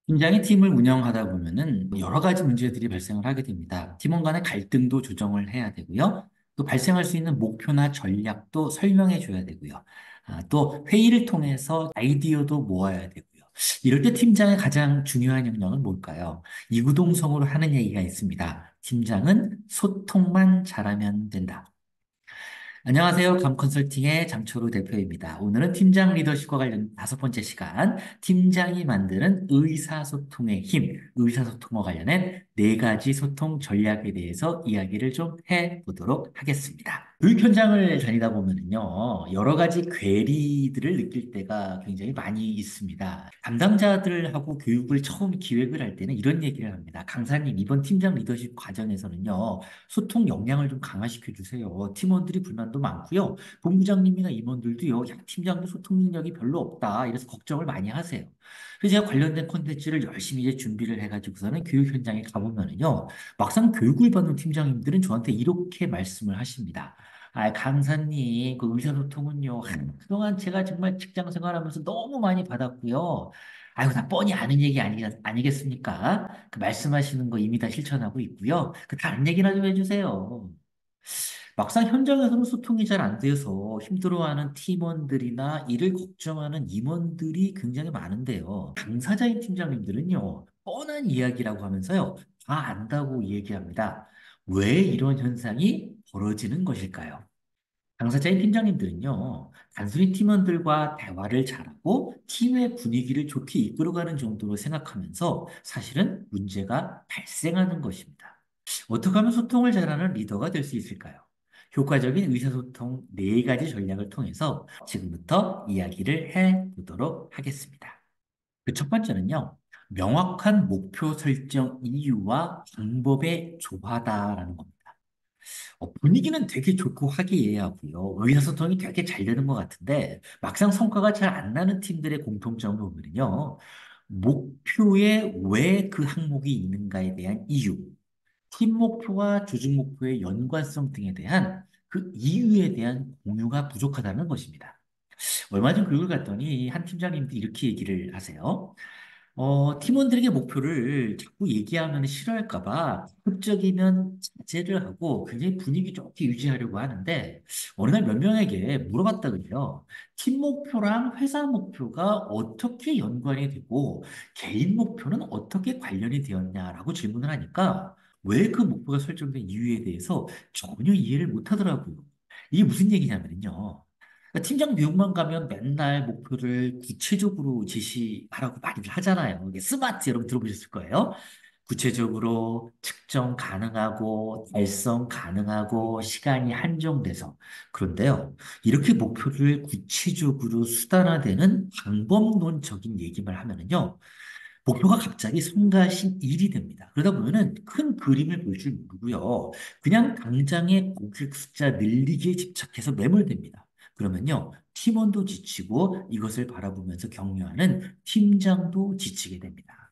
팀장이 팀을 운영하다 보면은 여러 가지 문제들이 발생을 하게 됩니다. 팀원 간의 갈등도 조정을 해야 되고요. 또 발생할 수 있는 목표나 전략도 설명해 줘야 되고요. 또 회의를 통해서 아이디어도 모아야 되고요. 이럴 때 팀장의 가장 중요한 역량은 뭘까요? 이구동성으로 하는 얘기가 있습니다. 팀장은 소통만 잘하면 된다. 안녕하세요. 감컨설팅의 장초루 대표입니다. 오늘은 팀장 리더십과 관련 다섯 번째 시간, 팀장이 만드는 의사소통의 힘, 의사소통과 관련된 네 가지 소통 전략에 대해서 이야기를 좀 해보도록 하겠습니다. 교육 현장을 다니다 보면요, 여러 가지 괴리들을 느낄 때가 굉장히 많이 있습니다. 담당자들하고 교육을 처음 기획을 할 때는 이런 얘기를 합니다. 강사님, 이번 팀장 리더십 과정에서는요, 소통 역량을 좀 강화시켜 주세요. 팀원들이 불만도 많고요. 본부장님이나 임원들도요, 야, 팀장도 소통 능력이 별로 없다. 이래서 걱정을 많이 하세요. 그래서 제가 관련된 콘텐츠를 열심히 이제 준비를 해가지고서는 교육 현장에 가보면은요, 막상 교육을 받는 팀장님들은 저한테 이렇게 말씀을 하십니다. 강사님, 그 의사소통은요, 그동안 제가 정말 직장 생활하면서 너무 많이 받았고요. 아이고, 다 뻔히 아는 얘기 아니겠습니까? 그 말씀하시는 거 이미 다 실천하고 있고요. 그 다른 얘기나 좀 해주세요. 막상 현장에서는 소통이 잘 안 돼서 힘들어하는 팀원들이나 이를 걱정하는 임원들이 굉장히 많은데요. 당사자인 팀장님들은요, 뻔한 이야기라고 하면서요, 다 안다고 얘기합니다. 왜 이런 현상이 벌어지는 것일까요? 당사자인 팀장님들은요, 단순히 팀원들과 대화를 잘하고 팀의 분위기를 좋게 이끌어가는 정도로 생각하면서 사실은 문제가 발생하는 것입니다. 어떻게 하면 소통을 잘하는 리더가 될 수 있을까요? 효과적인 의사소통 네 가지 전략을 통해서 지금부터 이야기를 해 보도록 하겠습니다. 그 첫 번째는요, 명확한 목표 설정 이유와 방법의 조화다라는 겁니다. 분위기는 되게 좋고 화기애애하고요. 의사소통이 되게 잘 되는 것 같은데 막상 성과가 잘 안 나는 팀들의 공통점을 보면요. 목표에 왜 그 항목이 있는가에 대한 이유, 팀 목표와 조직 목표의 연관성 등에 대한 그 이유에 대한 공유가 부족하다는 것입니다. 얼마 전 교육을 갔더니 한 팀장님도 이렇게 얘기를 하세요. 팀원들에게 목표를 자꾸 얘기하면 싫어할까 봐 극적이면 자제를 하고 굉장히 분위기 좋게 유지하려고 하는데 어느 날 몇 명에게 물어봤다 그래요. 팀 목표랑 회사 목표가 어떻게 연관이 되고 개인 목표는 어떻게 관련이 되었냐라고 질문을 하니까 왜 그 목표가 설정된 이유에 대해서 전혀 이해를 못 하더라고요. 이게 무슨 얘기냐면요. 그러니까 팀장 교육만 가면 맨날 목표를 구체적으로 제시하라고 많이들 하잖아요. 이게 스마트 여러분 들어보셨을 거예요. 구체적으로 측정 가능하고 달성 가능하고 시간이 한정돼서 그런데요. 이렇게 목표를 구체적으로 수단화되는 방법론적인 얘기만 하면은요. 목표가 갑자기 성가신 일이 됩니다. 그러다 보면은 큰 그림을 볼 줄 모르고요. 그냥 당장의 고객 숫자 늘리기에 집착해서 매몰됩니다. 그러면요. 팀원도 지치고 이것을 바라보면서 격려하는 팀장도 지치게 됩니다.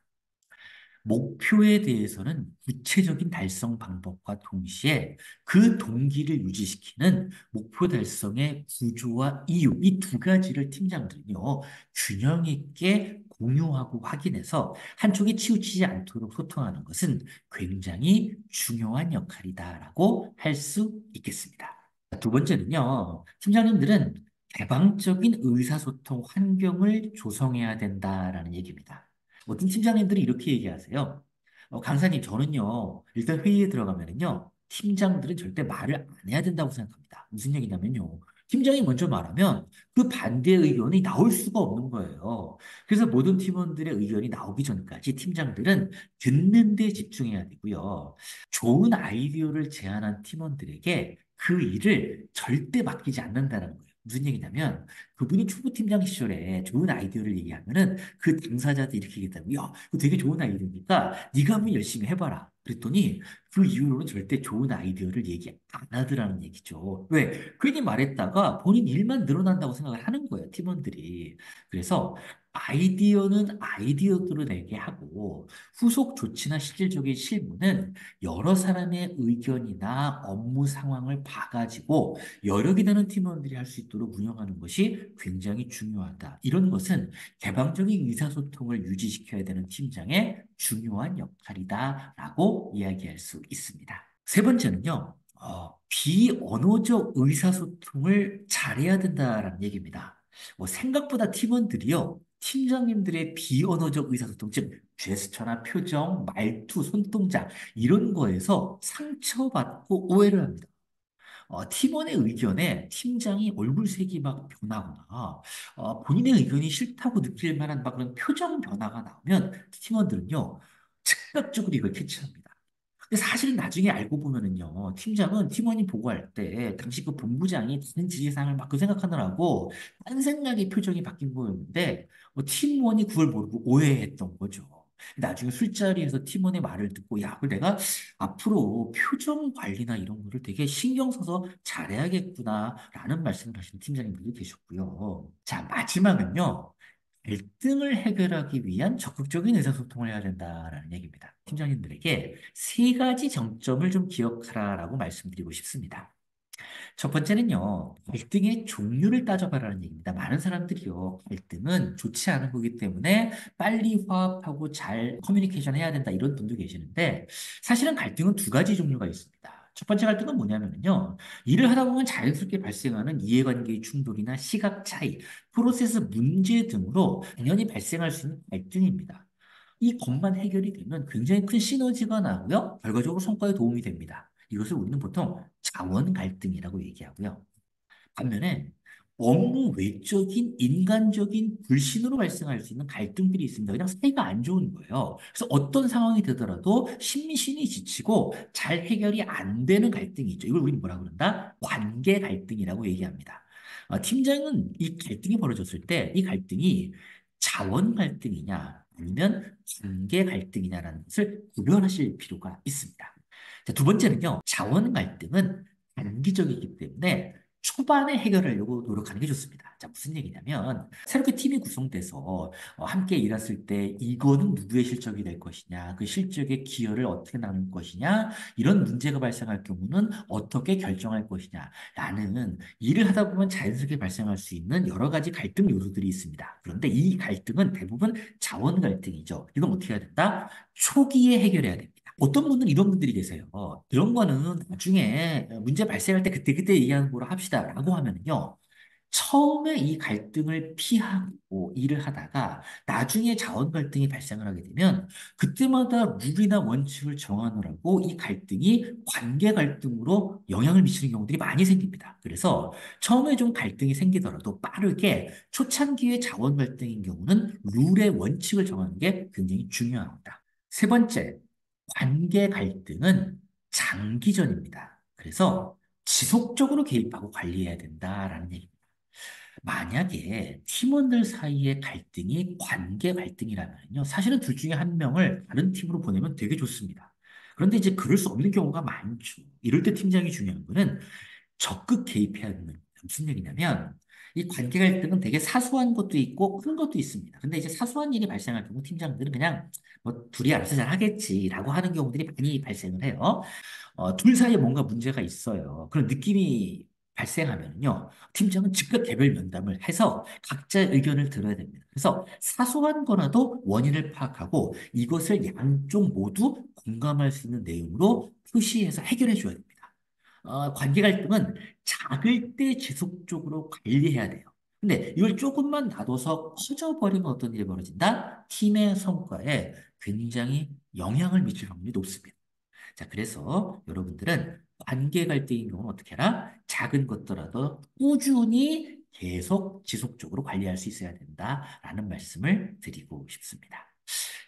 목표에 대해서는 구체적인 달성 방법과 동시에 그 동기를 유지시키는 목표 달성의 구조와 이유, 이 두 가지를 팀장들은요, 균형 있게 공유하고 확인해서 한쪽에 치우치지 않도록 소통하는 것은 굉장히 중요한 역할이다라고 할 수 있겠습니다. 두 번째는요, 팀장님들은 개방적인 의사소통 환경을 조성해야 된다라는 얘기입니다. 어떤 팀장님들이 이렇게 얘기하세요. 강사님, 저는요, 일단 회의에 들어가면은요, 팀장들은 절대 말을 안 해야 된다고 생각합니다. 무슨 얘기냐면요. 팀장이 먼저 말하면 그 반대 의견이 나올 수가 없는 거예요. 그래서 모든 팀원들의 의견이 나오기 전까지 팀장들은 듣는 데 집중해야 되고요. 좋은 아이디어를 제안한 팀원들에게 그 일을 절대 맡기지 않는다는 거예요. 무슨 얘기냐면 그분이 초보팀장 시절에 좋은 아이디어를 얘기하면은 그 당사자도 이렇게 얘기했다고 야, 그거 되게 좋은 아이디어니까 네가 한번 열심히 해봐라. 그랬더니 그 이후로는 절대 좋은 아이디어를 얘기 안 하더라는 얘기죠. 왜? 괜히 말했다가 본인 일만 늘어난다고 생각을 하는 거예요, 팀원들이. 그래서 아이디어는 아이디어대로 내게 하고 후속 조치나 실질적인 실무는 여러 사람의 의견이나 업무 상황을 봐가지고 여력이 되는 팀원들이 할 수 있도록 운영하는 것이 굉장히 중요하다. 이런 것은 개방적인 의사소통을 유지시켜야 되는 팀장의 중요한 역할이다라고 이야기할 수 있습니다. 세 번째는요, 비언어적 의사소통을 잘해야 된다라는 얘기입니다. 생각보다 팀원들이요, 팀장님들의 비언어적 의사소통, 즉, 제스처나 표정, 말투, 손동작, 이런 거에서 상처받고 오해를 합니다. 팀원의 의견에 팀장이 얼굴색이 막 변하거나, 본인의 의견이 싫다고 느낄 만한 막 그런 표정 변화가 나오면 팀원들은요, 즉각적으로 이걸 캐치합니다. 근데 사실은 나중에 알고 보면은요, 팀장은 팀원이 보고할 때, 당시 그 본부장이 다른 지시사항을 막 그 생각하느라고, 딴 생각의 표정이 바뀐 거였는데, 팀원이 그걸 모르고 오해했던 거죠. 나중에 술자리에서 팀원의 말을 듣고, 야, 그 내가 앞으로 표정 관리나 이런 거를 되게 신경 써서 잘해야겠구나, 라는 말씀을 하시는 팀장님들도 계셨고요. 자, 마지막은요. 갈등을 해결하기 위한 적극적인 의사소통을 해야 된다라는 얘기입니다. 팀장님들에게 세 가지 정점을 좀 기억하라라고 말씀드리고 싶습니다. 첫 번째는요, 갈등의 종류를 따져봐라는 얘기입니다. 많은 사람들이요, 갈등은 좋지 않은 거기 때문에 빨리 화합하고 잘 커뮤니케이션 해야 된다 이런 분도 계시는데, 사실은 갈등은 두 가지 종류가 있습니다. 첫 번째 갈등은 뭐냐면요, 일을 하다 보면 자연스럽게 발생하는 이해관계의 충돌이나 시각 차이, 프로세스 문제 등으로 당연히 발생할 수 있는 갈등입니다. 이 것만 해결이 되면 굉장히 큰 시너지가 나고요. 결과적으로 성과에 도움이 됩니다. 이것을 우리는 보통 자원 갈등이라고 얘기하고요. 반면에 업무 외적인 인간적인 불신으로 발생할 수 있는 갈등들이 있습니다. 그냥 사이가 안 좋은 거예요. 그래서 어떤 상황이 되더라도 심신이 지치고 잘 해결이 안 되는 갈등이 있죠. 이걸 우리는 뭐라 그런다? 관계 갈등이라고 얘기합니다. 팀장은 이 갈등이 벌어졌을 때 이 갈등이 자원 갈등이냐 아니면 관계 갈등이냐라는 것을 구별하실 필요가 있습니다. 자, 두 번째는요. 자원 갈등은 단기적이기 때문에 초반에 해결하려고 노력하는 게 좋습니다. 자, 무슨 얘기냐면, 새롭게 팀이 구성돼서 함께 일했을 때 이거는 누구의 실적이 될 것이냐, 그 실적의 기여를 어떻게 나눌 것이냐, 이런 문제가 발생할 경우는 어떻게 결정할 것이냐, 라는 일을 하다 보면 자연스럽게 발생할 수 있는 여러 가지 갈등 요소들이 있습니다. 그런데 이 갈등은 대부분 자원 갈등이죠. 이건 어떻게 해야 된다? 초기에 해결해야 됩니다. 어떤 분들은 이런 분들이 계세요. 이런 거는 나중에 문제 발생할 때 그때그때 얘기하는 거로 합시다라고 하면은요. 처음에 이 갈등을 피하고 일을 하다가 나중에 자원 갈등이 발생을 하게 되면 그때마다 룰이나 원칙을 정하느라고 이 갈등이 관계 갈등으로 영향을 미치는 경우들이 많이 생깁니다. 그래서 처음에 좀 갈등이 생기더라도 빠르게 초창기의 자원 갈등인 경우는 룰의 원칙을 정하는 게 굉장히 중요합니다. 세 번째, 관계 갈등은 장기전입니다. 그래서 지속적으로 개입하고 관리해야 된다라는 얘기입니다. 만약에 팀원들 사이의 갈등이 관계 갈등이라면요. 사실은 둘 중에 한 명을 다른 팀으로 보내면 되게 좋습니다. 그런데 이제 그럴 수 없는 경우가 많죠. 이럴 때 팀장이 중요한 거는 적극 개입해야 하는 겁니다. 무슨 얘기냐면 이 관계 갈등은 되게 사소한 것도 있고 큰 것도 있습니다. 근데 이제 사소한 일이 발생할 경우 팀장들은 그냥 뭐 둘이 알아서 잘 하겠지라고 하는 경우들이 많이 발생을 해요. 둘 사이에 뭔가 문제가 있어요. 그런 느낌이 발생하면요. 팀장은 즉각 개별 면담을 해서 각자의 의견을 들어야 됩니다. 그래서 사소한 거라도 원인을 파악하고 이것을 양쪽 모두 공감할 수 있는 내용으로 표시해서 해결해 줘야 됩니다. 관계 갈등은 작을 때 지속적으로 관리해야 돼요. 근데 이걸 조금만 놔둬서 커져버리면 어떤 일이 벌어진다? 팀의 성과에 굉장히 영향을 미칠 확률이 높습니다. 자, 그래서 여러분들은 관계 갈등인 경우는 어떻게 해라? 작은 것더라도 꾸준히 계속 지속적으로 관리할 수 있어야 된다라는 말씀을 드리고 싶습니다.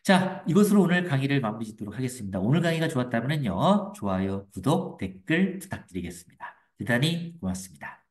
자, 이것으로 오늘 강의를 마무리 짓도록 하겠습니다. 오늘 강의가 좋았다면요, 좋아요, 구독, 댓글 부탁드리겠습니다. 대단히 고맙습니다.